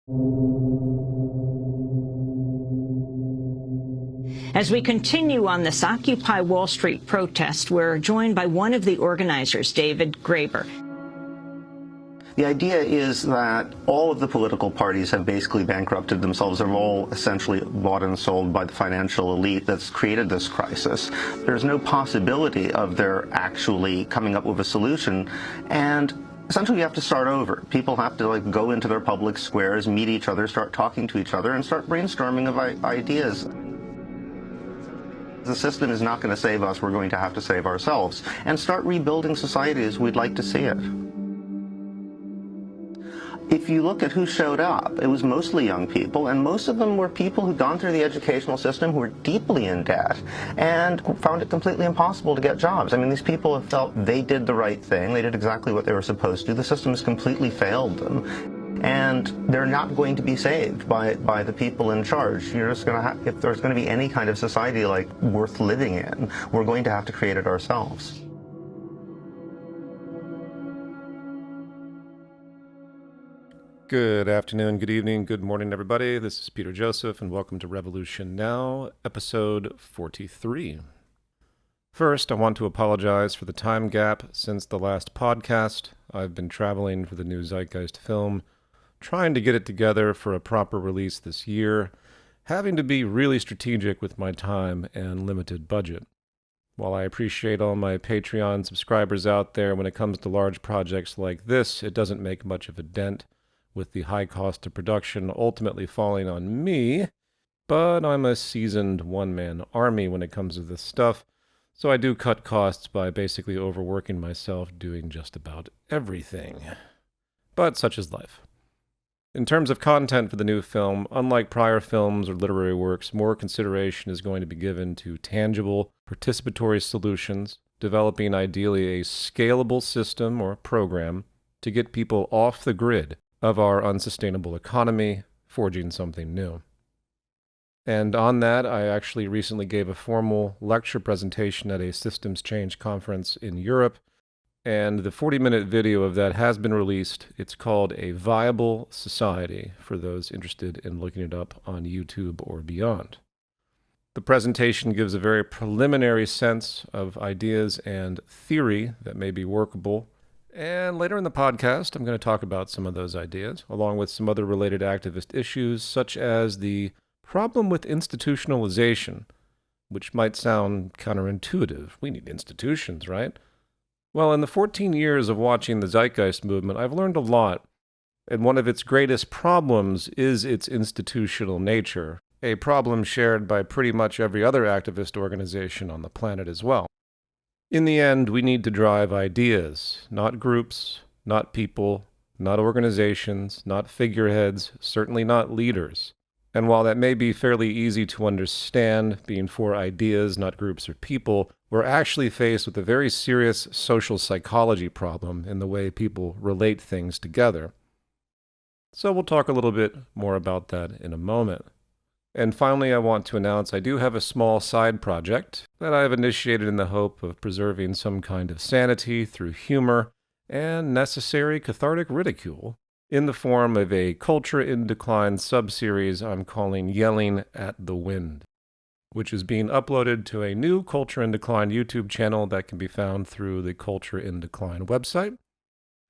As we continue on this Occupy Wall Street protest, we're joined by one of the organizers, David Graeber. The idea is that all of the political parties have basically bankrupted themselves. They're all essentially bought and sold by the financial elite that's created this crisis. There's no possibility of their actually coming up with a solution, and essentially, you have to start over. People have to go into their public squares, meet each other, start talking to each other, and start brainstorming of ideas. The system is not going to save us. We're going to have to save ourselves and start rebuilding society as we'd like to see it. If you look at who showed up, it was mostly young people, and most of them were people who'd gone through the educational system, who were deeply in debt, and found it completely impossible to get jobs. I mean, these people have felt they did the right thing. They did exactly what they were supposed to. The system has completely failed them, and they're not going to be saved by the people in charge. You're just going to if there's going to be any kind of society worth living in, we're going to have to create it ourselves. Good afternoon, good evening, good morning, everybody. This is Peter Joseph, and welcome to Revolution Now, episode 43. First, I want to apologize for the time gap since the last podcast. I've been traveling for the new Zeitgeist film, trying to get it together for a proper release this year, having to be really strategic with my time and limited budget. While I appreciate all my Patreon subscribers out there, when it comes to large projects like this, it doesn't make much of a dent, with the high cost of production ultimately falling on me, but I'm a seasoned one-man army when it comes to this stuff, so I do cut costs by basically overworking myself doing just about everything. But such is life. In terms of content for the new film, unlike prior films or literary works, more consideration is going to be given to tangible, participatory solutions, developing ideally a scalable system or program to get people off the grid of our unsustainable economy, forging something new. And on that, I actually recently gave a formal lecture presentation at a systems change conference in Europe, and the 40-minute video of that has been released. It's called A Viable Society, for those interested in looking it up on YouTube or beyond. The presentation gives a very preliminary sense of ideas and theory that may be workable. And later in the podcast, I'm going to talk about some of those ideas, along with some other related activist issues, such as the problem with institutionalization, which might sound counterintuitive. We need institutions, right? Well, in the 14 years of watching the Zeitgeist movement, I've learned a lot, and one of its greatest problems is its institutional nature, a problem shared by pretty much every other activist organization on the planet as well. In the end, we need to drive ideas, not groups, not people, not organizations, not figureheads, certainly not leaders. And while that may be fairly easy to understand, being for ideas, not groups or people, we're actually faced with a very serious social psychology problem in the way people relate things together. So we'll talk a little bit more about that in a moment. And finally, I want to announce I do have a small side project that I have initiated in the hope of preserving some kind of sanity through humor and necessary cathartic ridicule in the form of a Culture in Decline sub-series I'm calling Yelling at the Wind, which is being uploaded to a new Culture in Decline YouTube channel that can be found through the Culture in Decline website.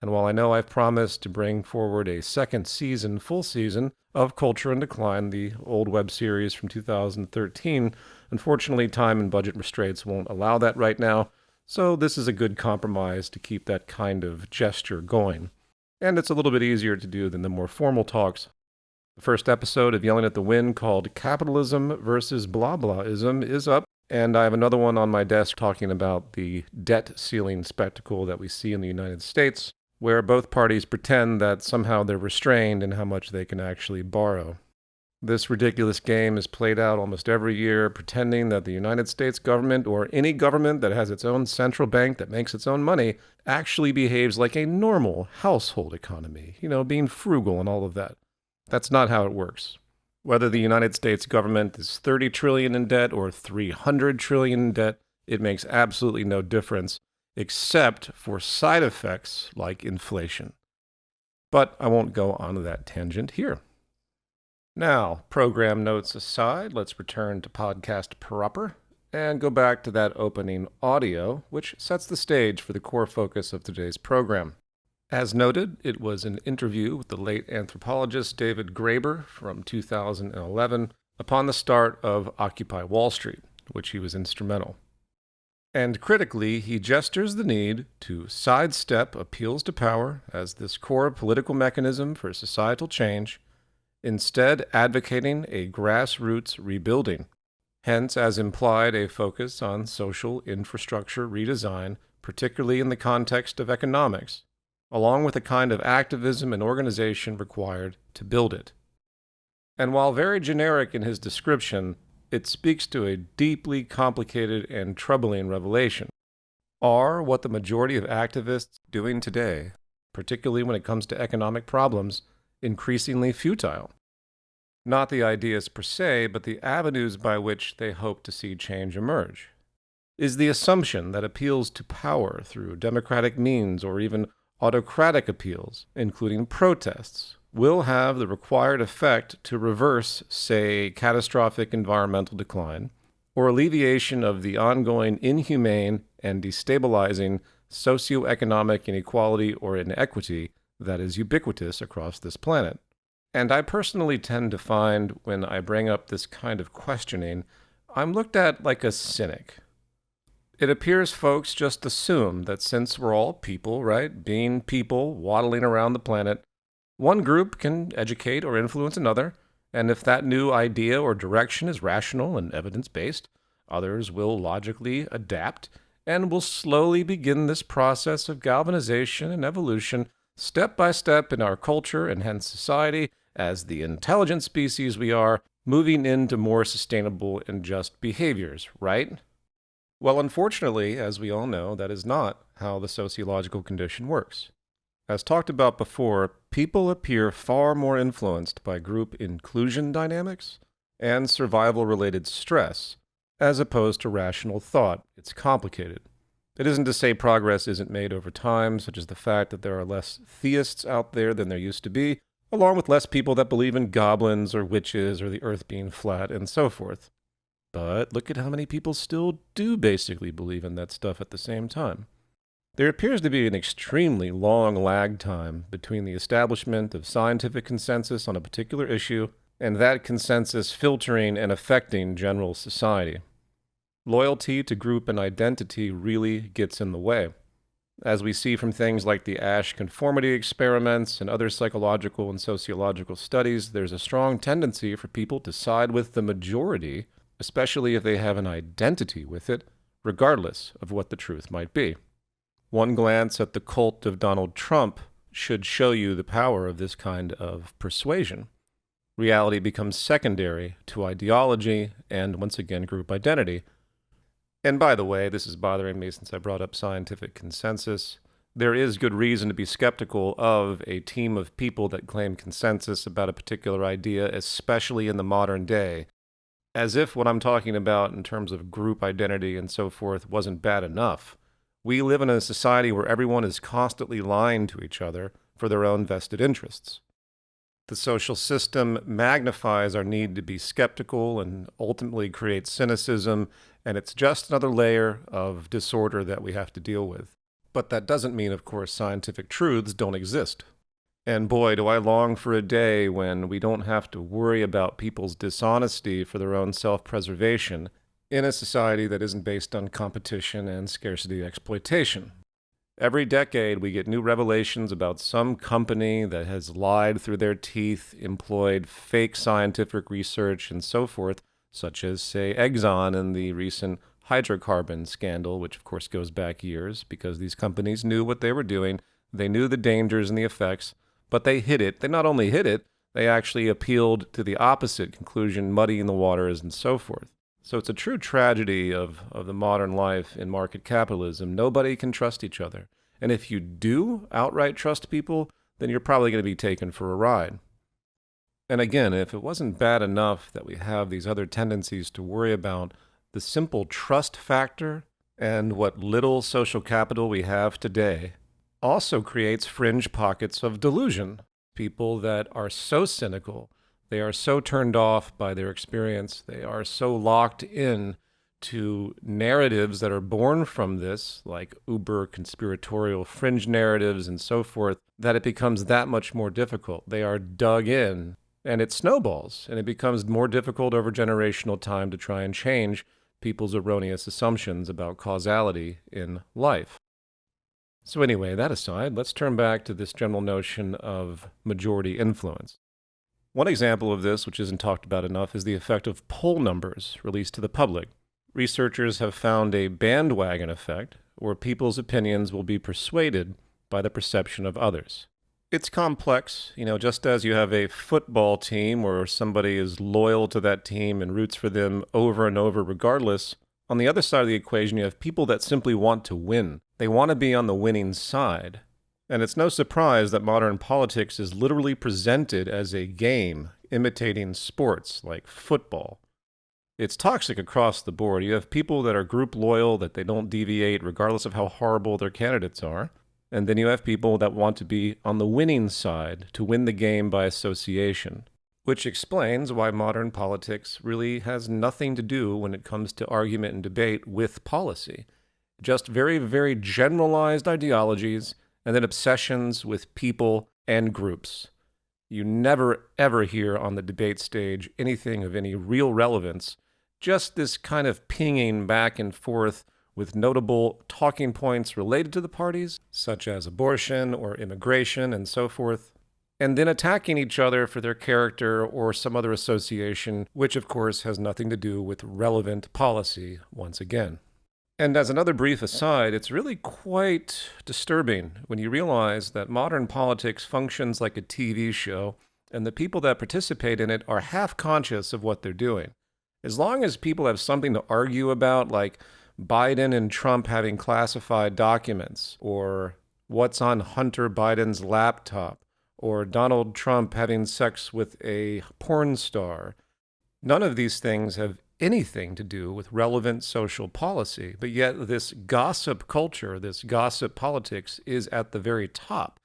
And while I know I've promised to bring forward a second season, full season, of Culture in Decline, the old web series from 2013, unfortunately time and budget restraints won't allow that right now, so this is a good compromise to keep that kind of gesture going. And it's a little bit easier to do than the more formal talks. The first episode of Yelling at the Wind, called Capitalism versus Blah Blahism, is up, and I have another one on my desk talking about the debt ceiling spectacle that we see in the United States, where both parties pretend that somehow they're restrained in how much they can actually borrow. This ridiculous game is played out almost every year, pretending that the United States government, or any government that has its own central bank that makes its own money, actually behaves like a normal household economy, being frugal and all of that. That's not how it works. Whether the United States government is $30 trillion in debt or $300 trillion in debt, it makes absolutely no difference, except for side effects like inflation. But I won't go on that tangent here. Now, program notes aside, let's return to podcast proper and go back to that opening audio, which sets the stage for the core focus of today's program. As noted, it was an interview with the late anthropologist David Graeber from 2011 upon the start of Occupy Wall Street, which he was instrumental. And critically, he gestures the need to sidestep appeals to power as this core political mechanism for societal change, instead advocating a grassroots rebuilding, hence as implied a focus on social infrastructure redesign, particularly in the context of economics, along with the kind of activism and organization required to build it. And while very generic in his description, it speaks to a deeply complicated and troubling revelation. Are what the majority of activists doing today, particularly when it comes to economic problems, increasingly futile? Not the ideas per se, but the avenues by which they hope to see change emerge. Is the assumption that appeals to power through democratic means or even autocratic appeals, including protests, will have the required effect to reverse, say, catastrophic environmental decline, or alleviation of the ongoing inhumane and destabilizing socioeconomic inequality or inequity that is ubiquitous across this planet? And I personally tend to find when I bring up this kind of questioning, I'm looked at like a cynic. It appears folks just assume that since we're all people, right, being people waddling around the planet, one group can educate or influence another, and if that new idea or direction is rational and evidence-based, others will logically adapt and will slowly begin this process of galvanization and evolution step by step in our culture and hence society as the intelligent species we are, moving into more sustainable and just behaviors, right? Well, unfortunately, as we all know, that is not how the sociological condition works. As talked about before, people appear far more influenced by group inclusion dynamics and survival-related stress, as opposed to rational thought. It's complicated. It isn't to say progress isn't made over time, such as the fact that there are less theists out there than there used to be, along with less people that believe in goblins or witches or the earth being flat and so forth. But look at how many people still do basically believe in that stuff at the same time. There appears to be an extremely long lag time between the establishment of scientific consensus on a particular issue and that consensus filtering and affecting general society. Loyalty to group and identity really gets in the way. As we see from things like the Asch conformity experiments and other psychological and sociological studies, there's a strong tendency for people to side with the majority, especially if they have an identity with it, regardless of what the truth might be. One glance at the cult of Donald Trump should show you the power of this kind of persuasion. Reality becomes secondary to ideology and, once again, group identity. And by the way, this is bothering me since I brought up scientific consensus. There is good reason to be skeptical of a team of people that claim consensus about a particular idea, especially in the modern day. As if what I'm talking about in terms of group identity and so forth wasn't bad enough. We live in a society where everyone is constantly lying to each other for their own vested interests. The social system magnifies our need to be skeptical and ultimately creates cynicism, and it's just another layer of disorder that we have to deal with. But that doesn't mean, of course, scientific truths don't exist. And boy, do I long for a day when we don't have to worry about people's dishonesty for their own self-preservation in a society that isn't based on competition and scarcity exploitation. Every decade, we get new revelations about some company that has lied through their teeth, employed fake scientific research, and so forth, such as, say, Exxon and the recent hydrocarbon scandal, which of course goes back years, because these companies knew what they were doing, they knew the dangers and the effects, but they hid it. They not only hid it, they actually appealed to the opposite conclusion, muddying the waters and so forth. So it's a true tragedy of the modern life in market capitalism. Nobody can trust each other. And if you do outright trust people, then you're probably going to be taken for a ride. And again, if it wasn't bad enough that we have these other tendencies to worry about the simple trust factor and what little social capital we have today also creates fringe pockets of delusion. People that are so cynical They are so turned off by their experience. They are so locked in to narratives that are born from this, like uber conspiratorial fringe narratives and so forth, that it becomes that much more difficult. They are dug in, and it snowballs, and it becomes more difficult over generational time to try and change people's erroneous assumptions about causality in life. So anyway, that aside, let's turn back to this general notion of majority influence. One example of this, which isn't talked about enough, is the effect of poll numbers released to the public. Researchers have found a bandwagon effect, where people's opinions will be persuaded by the perception of others. It's complex, just as you have a football team where somebody is loyal to that team and roots for them over and over regardless. On the other side of the equation, you have people that simply want to win. They want to be on the winning side. And it's no surprise that modern politics is literally presented as a game imitating sports like football. It's toxic across the board. You have people that are group loyal, that they don't deviate regardless of how horrible their candidates are. And then you have people that want to be on the winning side, to win the game by association, which explains why modern politics really has nothing to do when it comes to argument and debate with policy. Just very, very generalized ideologies and then obsessions with people and groups. You never, ever hear on the debate stage anything of any real relevance, just this kind of pinging back and forth with notable talking points related to the parties, such as abortion or immigration and so forth, and then attacking each other for their character or some other association, which of course has nothing to do with relevant policy once again. And as another brief aside, it's really quite disturbing when you realize that modern politics functions like a TV show, and the people that participate in it are half conscious of what they're doing. As long as people have something to argue about, like Biden and Trump having classified documents, or what's on Hunter Biden's laptop, or Donald Trump having sex with a porn star, none of these things have anything to do with relevant social policy. But yet this gossip culture, this gossip politics is at the very top.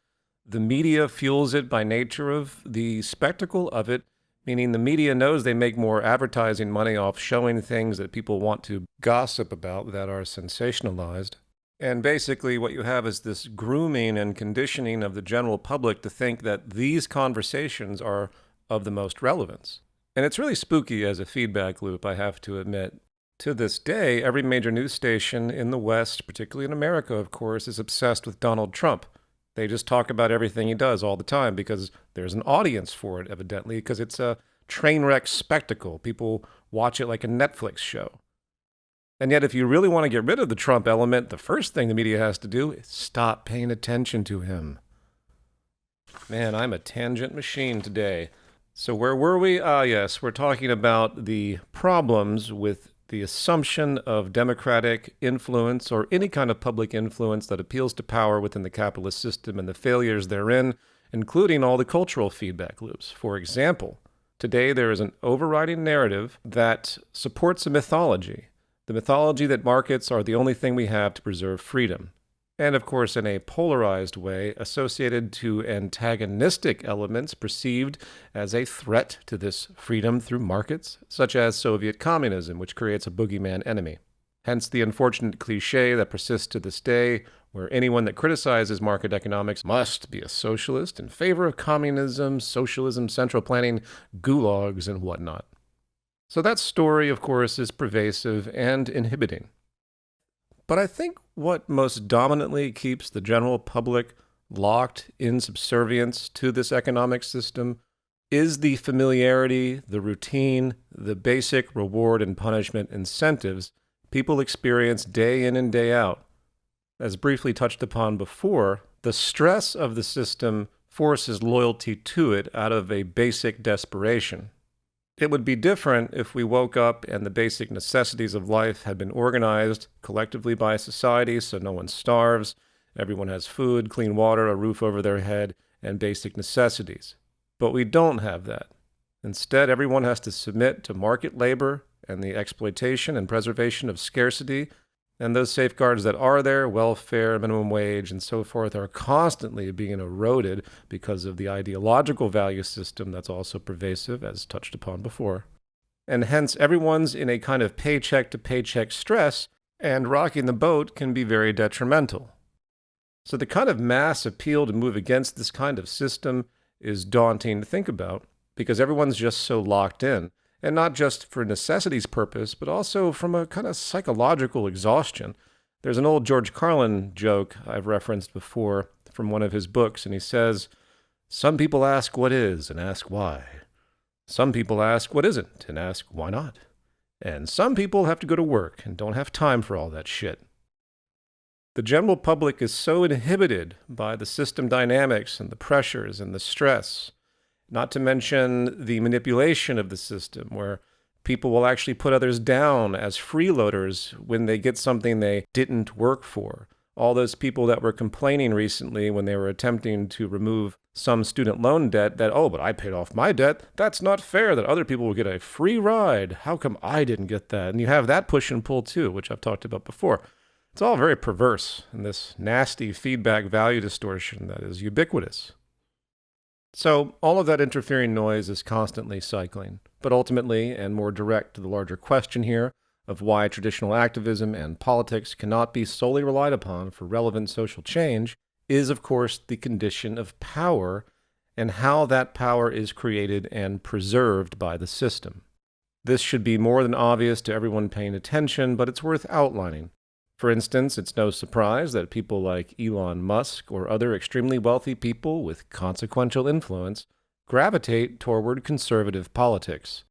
The media fuels it by nature of the spectacle of it, meaning the media knows they make more advertising money off showing things that people want to gossip about that are sensationalized. And basically what you have is this grooming and conditioning of the general public to think that these conversations are of the most relevance. And it's really spooky as a feedback loop, I have to admit. To this day, every major news station in the West, particularly in America, of course, is obsessed with Donald Trump. They just talk about everything he does all the time because there's an audience for it, evidently, because it's a train wreck spectacle. People watch it like a Netflix show. And yet, if you really want to get rid of the Trump element, the first thing the media has to do is stop paying attention to him. Man, I'm a tangent machine today. So where were we? Yes, we're talking about the problems with the assumption of democratic influence or any kind of public influence that appeals to power within the capitalist system and the failures therein, including all the cultural feedback loops. For example, today there is an overriding narrative that supports a mythology, the mythology that markets are the only thing we have to preserve freedom. And of course, in a polarized way, associated to antagonistic elements perceived as a threat to this freedom through markets, such as Soviet communism, which creates a boogeyman enemy. Hence the unfortunate cliche that persists to this day, where anyone that criticizes market economics must be a socialist in favor of communism, socialism, central planning, gulags, and whatnot. So that story, of course, is pervasive and inhibiting. But I think what most dominantly keeps the general public locked in subservience to this economic system is the familiarity, the routine, the basic reward and punishment incentives people experience day in and day out. As briefly touched upon before, the stress of the system forces loyalty to it out of a basic desperation. It would be different if we woke up and the basic necessities of life had been organized collectively by society so no one starves, everyone has food, clean water, a roof over their head, and basic necessities. But we don't have that. Instead, everyone has to submit to market labor and the exploitation and preservation of scarcity, And those safeguards that are there, welfare, minimum wage, and so forth, are constantly being eroded because of the ideological value system that's also pervasive, as touched upon before. And hence, everyone's in a kind of paycheck-to-paycheck stress, and rocking the boat can be very detrimental. So the kind of mass appeal to move against this kind of system is daunting to think about, because everyone's just so locked in. And not just for necessity's purpose, but also from a kind of psychological exhaustion. There's an old George Carlin joke I've referenced before from one of his books, and he says, "Some people ask what is and ask why. Some people ask what isn't and ask why not. And some people have to go to work and don't have time for all that shit." The general public is so inhibited by the system dynamics and the pressures and the stress, not to mention the manipulation of the system, where people will actually put others down as freeloaders when they get something they didn't work for. All those people that were complaining recently when they were attempting to remove some student loan debt that, oh, but I paid off my debt. That's not fair that other people will get a free ride. How come I didn't get that? And you have that push and pull too, which I've talked about before. It's all very perverse in this nasty feedback value distortion that is ubiquitous. So all of that interfering noise is constantly cycling, but ultimately, and more direct to the larger question here of why traditional activism and politics cannot be solely relied upon for relevant social change, is of course the condition of power and how that power is created and preserved by the system. This should be more than obvious to everyone paying attention, but it's worth outlining. For instance, it's no surprise that people like Elon Musk or other extremely wealthy people with consequential influence gravitate toward conservative politics.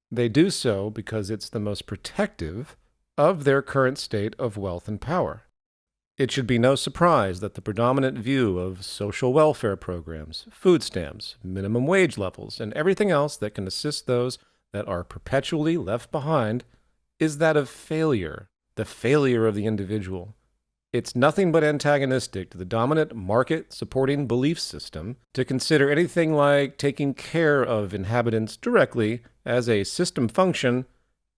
They do so because it's the most protective of their current state of wealth and power. It should be no surprise that the predominant view of social welfare programs, food stamps, minimum wage levels, and everything else that can assist those that are perpetually left behind is that of failure. The failure of the individual. It's nothing but antagonistic to the dominant market-supporting belief system to consider anything like taking care of inhabitants directly as a system function,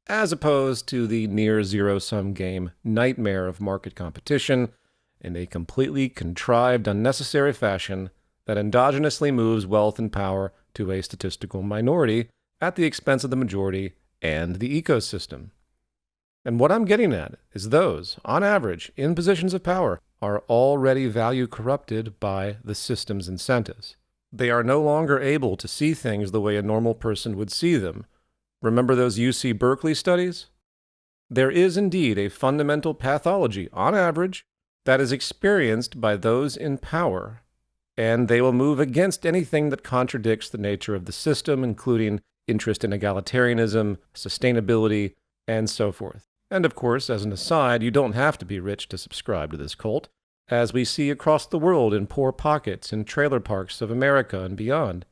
as opposed to the near zero-sum game nightmare of market competition in a completely contrived, unnecessary fashion that endogenously moves wealth and power to a statistical minority at the expense of the majority and the ecosystem. And what I'm getting at is those, on average, in positions of power, are already value corrupted by the system's incentives. They are no longer able to see things the way a normal person would see them. Remember those UC Berkeley studies? There is indeed a fundamental pathology, on average, that is experienced by those in power, and they will move against anything that contradicts the nature of the system, including interest in egalitarianism, sustainability, and so forth. And of course, as an aside, you don't have to be rich to subscribe to this cult, as we see across the world in poor pockets in trailer parks of America and beyond.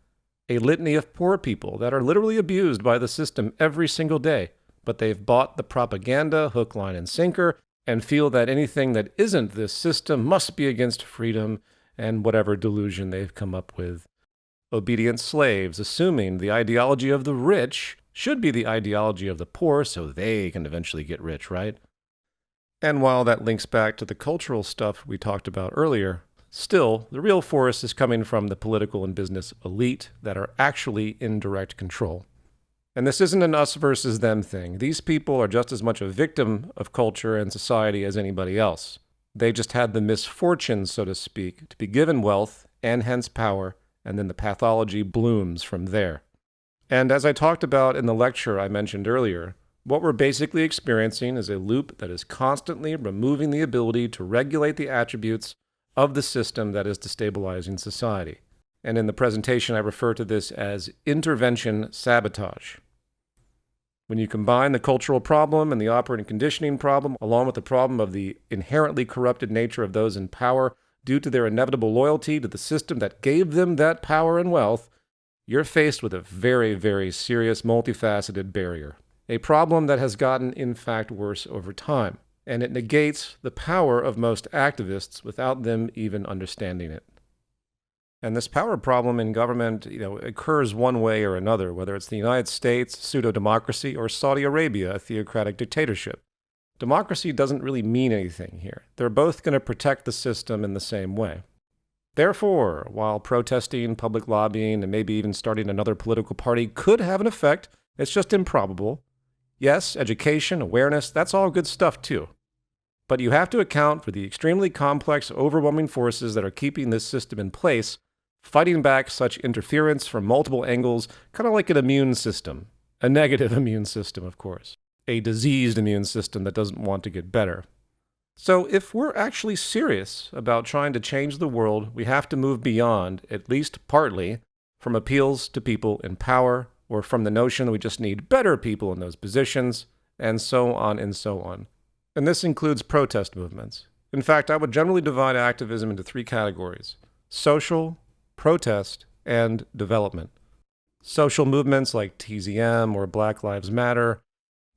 A litany of poor people that are literally abused by the system every single day, but they've bought the propaganda hook, line, and sinker, and feel that anything that isn't this system must be against freedom and whatever delusion they've come up with. Obedient slaves, assuming the ideology of the rich should be the ideology of the poor so they can eventually get rich, right? And while that links back to the cultural stuff we talked about earlier, still, the real force is coming from the political and business elite that are actually in direct control. And this isn't an us versus them thing. These people are just as much a victim of culture and society as anybody else. They just had the misfortune, so to speak, to be given wealth and hence power, and then the pathology blooms from there. And as I talked about in the lecture I mentioned earlier, what we're basically experiencing is a loop that is constantly removing the ability to regulate the attributes of the system that is destabilizing society. And in the presentation I refer to this as intervention sabotage. When you combine the cultural problem and the operating conditioning problem, along with the problem of the inherently corrupted nature of those in power due to their inevitable loyalty to the system that gave them that power and wealth, you're faced with a very, very serious, multifaceted barrier. A problem that has gotten, in fact, worse over time. And it negates the power of most activists without them even understanding it. And this power problem in government, occurs one way or another, whether it's the United States, pseudo-democracy, or Saudi Arabia, a theocratic dictatorship. Democracy doesn't really mean anything here. They're both going to protect the system in the same way. Therefore, while protesting, public lobbying, and maybe even starting another political party could have an effect, it's just improbable. Yes, education, awareness, that's all good stuff too. But you have to account for the extremely complex, overwhelming forces that are keeping this system in place, fighting back such interference from multiple angles, kind of like an immune system. A negative immune system, of course. A diseased immune system that doesn't want to get better. So if we're actually serious about trying to change the world, we have to move beyond, at least partly, from appeals to people in power, or from the notion that we just need better people in those positions, and so on and so on. And this includes protest movements. In fact, I would generally divide activism into 3 categories: social, protest, and development. Social movements like TZM or Black Lives Matter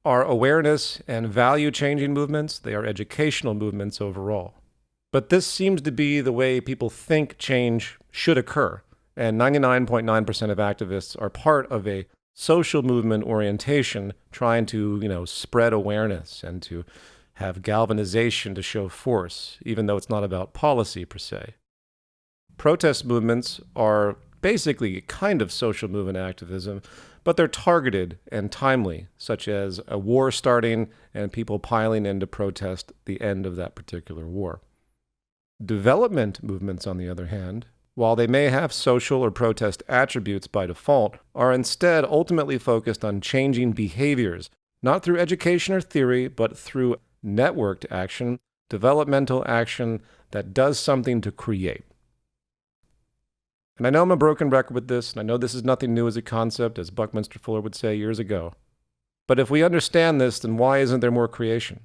are awareness and value-changing movements. They are educational movements overall. But this seems to be the way people think change should occur, and 99.9% of activists are part of a social movement orientation trying to, spread awareness and to have galvanization to show force, even though it's not about policy per se. Protest movements are basically a kind of social movement activism, but they're targeted and timely, such as a war starting and people piling in to protest the end of that particular war. Development movements, on the other hand, while they may have social or protest attributes by default, are instead ultimately focused on changing behaviors, not through education or theory, but through networked action, developmental action that does something to create. And I know I'm a broken record with this, and I know this is nothing new as a concept, as Buckminster Fuller would say years ago. But if we understand this, then why isn't there more creation?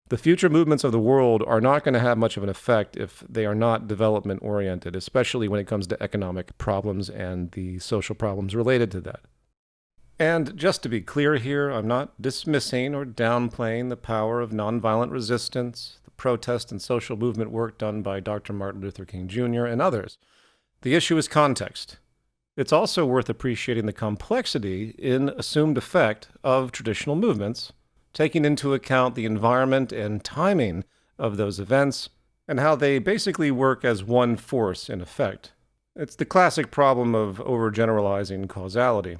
The future movements of the world are not going to have much of an effect if they are not development-oriented, especially when it comes to economic problems and the social problems related to that. And just to be clear here, I'm not dismissing or downplaying the power of nonviolent resistance, the protest and social movement work done by Dr. Martin Luther King Jr. and others. The issue is context. It's also worth appreciating the complexity in assumed effect of traditional movements, taking into account the environment and timing of those events, and how they basically work as one force in effect. It's the classic problem of overgeneralizing causality.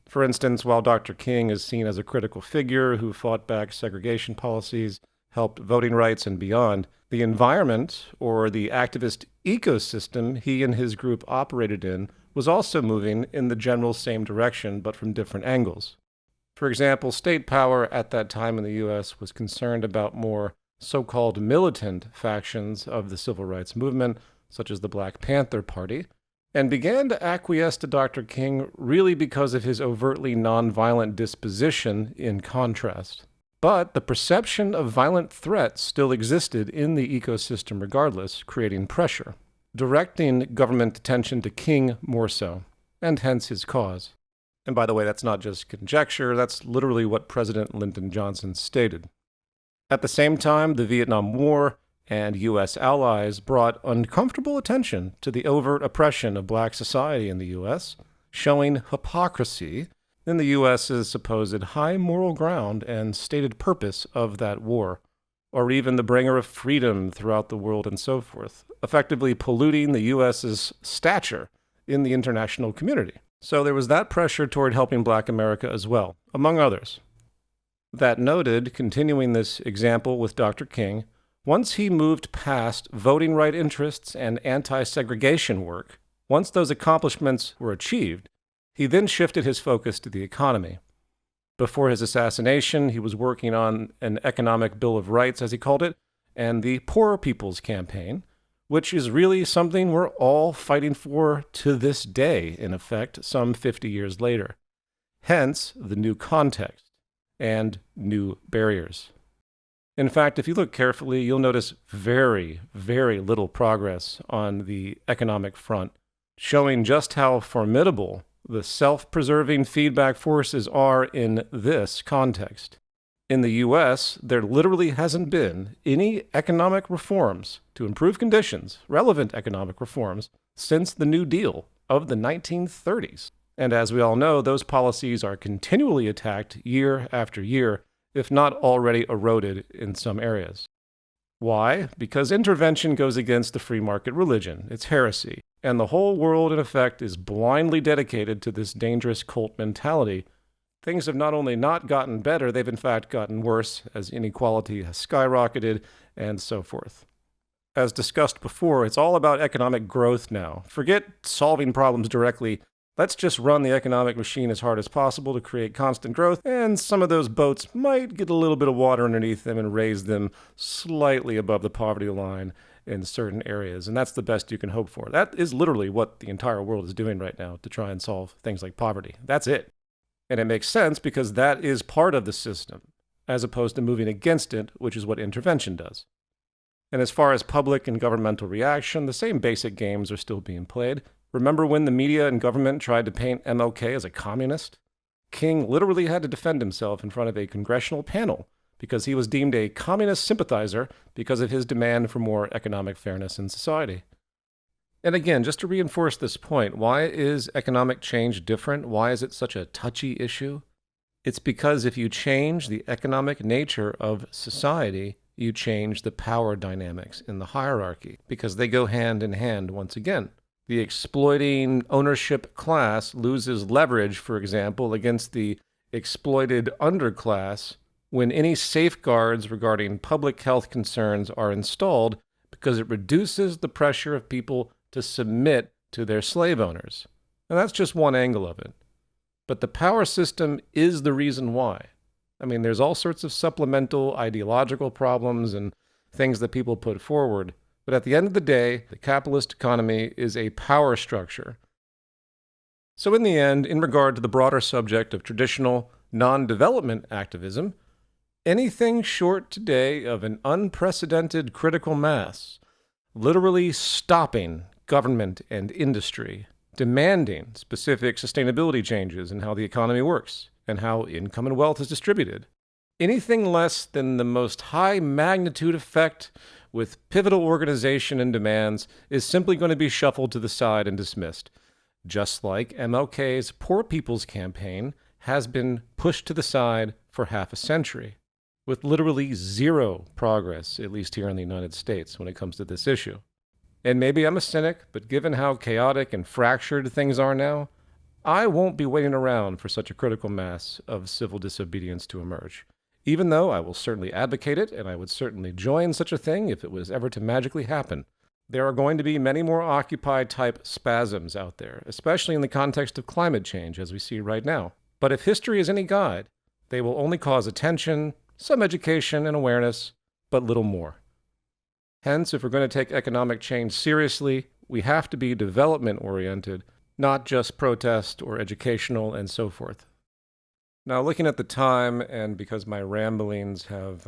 For instance, while Dr. King is seen as a critical figure who fought back segregation policies, helped voting rights and beyond, the environment, or the activist ecosystem he and his group operated in, was also moving in the general same direction, but from different angles. For example, state power at that time in the U.S. was concerned about more so-called militant factions of the civil rights movement, such as the Black Panther Party, and began to acquiesce to Dr. King really because of his overtly nonviolent disposition in contrast. But the perception of violent threat still existed in the ecosystem regardless, creating pressure, directing government attention to King more so, and hence his cause. And by the way, that's not just conjecture, that's literally what President Lyndon Johnson stated. At the same time, the Vietnam War and U.S. allies brought uncomfortable attention to the overt oppression of black society in the U.S., showing hypocrisy in the U.S.'s supposed high moral ground and stated purpose of that war, or even the bringer of freedom throughout the world and so forth, effectively polluting the U.S.'s stature in the international community. So there was that pressure toward helping Black America as well, among others. That noted, continuing this example with Dr. King, once he moved past voting right interests and anti-segregation work, once those accomplishments were achieved, he then shifted his focus to the economy. Before his assassination, he was working on an economic Bill of Rights, as he called it, and the Poor People's Campaign, which is really something we're all fighting for to this day, in effect, some 50 years later. Hence, the new context and new barriers. In fact, if you look carefully, you'll notice very, very little progress on the economic front, showing just how formidable the self-preserving feedback forces are in this context. In the U.S., there literally hasn't been any economic reforms to improve conditions, relevant economic reforms, since the New Deal of the 1930s. And as we all know, those policies are continually attacked year after year if not already eroded in some areas. Why? Because intervention goes against the free market religion. It's heresy. And the whole world, in effect, is blindly dedicated to this dangerous cult mentality. Things have not only not gotten better, they've in fact gotten worse as inequality has skyrocketed and so forth. As discussed before, it's all about economic growth now. Forget solving problems directly. Let's just run the economic machine as hard as possible to create constant growth, and some of those boats might get a little bit of water underneath them and raise them slightly above the poverty line in certain areas, and that's the best you can hope for. That is literally what the entire world is doing right now to try and solve things like poverty. That's it. And it makes sense because that is part of the system, as opposed to moving against it, which is what intervention does. And as far as public and governmental reaction, the same basic games are still being played. Remember when the media and government tried to paint MLK as a communist? King literally had to defend himself in front of a congressional panel because he was deemed a communist sympathizer because of his demand for more economic fairness in society. And again, just to reinforce this point, why is economic change different? Why is it such a touchy issue? It's because if you change the economic nature of society, you change the power dynamics in the hierarchy, because they go hand in hand once again. The exploiting ownership class loses leverage, for example, against the exploited underclass when any safeguards regarding public health concerns are installed, because it reduces the pressure of people to submit to their slave owners. And that's just one angle of it. But the power system is the reason why. I mean, there's all sorts of supplemental ideological problems and things that people put forward. But at the end of the day, the capitalist economy is a power structure. So in the end, in regard to the broader subject of traditional non-development activism, anything short today of an unprecedented critical mass, literally stopping government and industry, demanding specific sustainability changes in how the economy works and how income and wealth is distributed. Anything less than the most high magnitude effect with pivotal organization and demands is simply going to be shuffled to the side and dismissed, just like MLK's Poor People's Campaign has been pushed to the side for half a century, with literally zero progress, at least here in the United States, when it comes to this issue. And maybe I'm a cynic, but given how chaotic and fractured things are now, I won't be waiting around for such a critical mass of civil disobedience to emerge. Even though I will certainly advocate it, and I would certainly join such a thing if it was ever to magically happen. There are going to be many more Occupy-type spasms out there, especially in the context of climate change, as we see right now. But if history is any guide, they will only cause attention, some education and awareness, but little more. Hence, if we're going to take economic change seriously, we have to be development-oriented, not just protest or educational and so forth. Now, looking at the time, and because my ramblings have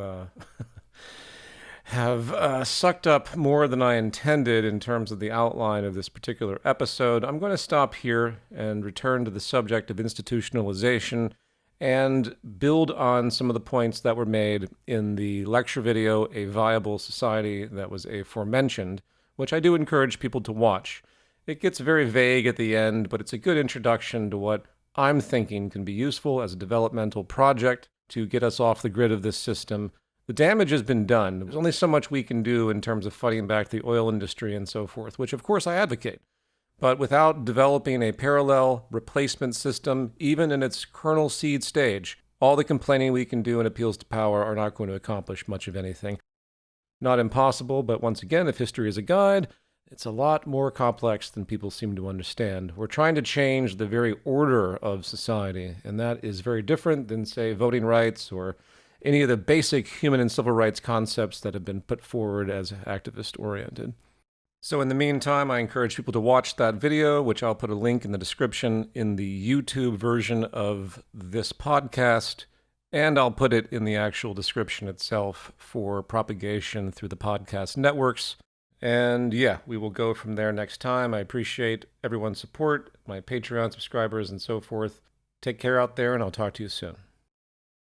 sucked up more than I intended in terms of the outline of this particular episode, I'm going to stop here and return to the subject of institutionalization and build on some of the points that were made in the lecture video, A Viable Society, that was aforementioned, which I do encourage people to watch. It gets very vague at the end, but it's a good introduction to what I'm thinking can be useful as a developmental project to get us off the grid of this system. The damage has been done. There's only so much we can do in terms of fighting back the oil industry and so forth, which of course I advocate. But without developing a parallel replacement system, even in its kernel seed stage, all the complaining we can do in appeals to power are not going to accomplish much of anything. Not impossible, but once again, if history is a guide, it's a lot more complex than people seem to understand. We're trying to change the very order of society, and that is very different than, say, voting rights or any of the basic human and civil rights concepts that have been put forward as activist-oriented. So in the meantime, I encourage people to watch that video, which I'll put a link in the description in the YouTube version of this podcast, and I'll put it in the actual description itself for propagation through the podcast networks. And yeah, we will go from there next time. I appreciate everyone's support, my Patreon subscribers and so forth. Take care out there, and I'll talk to you soon.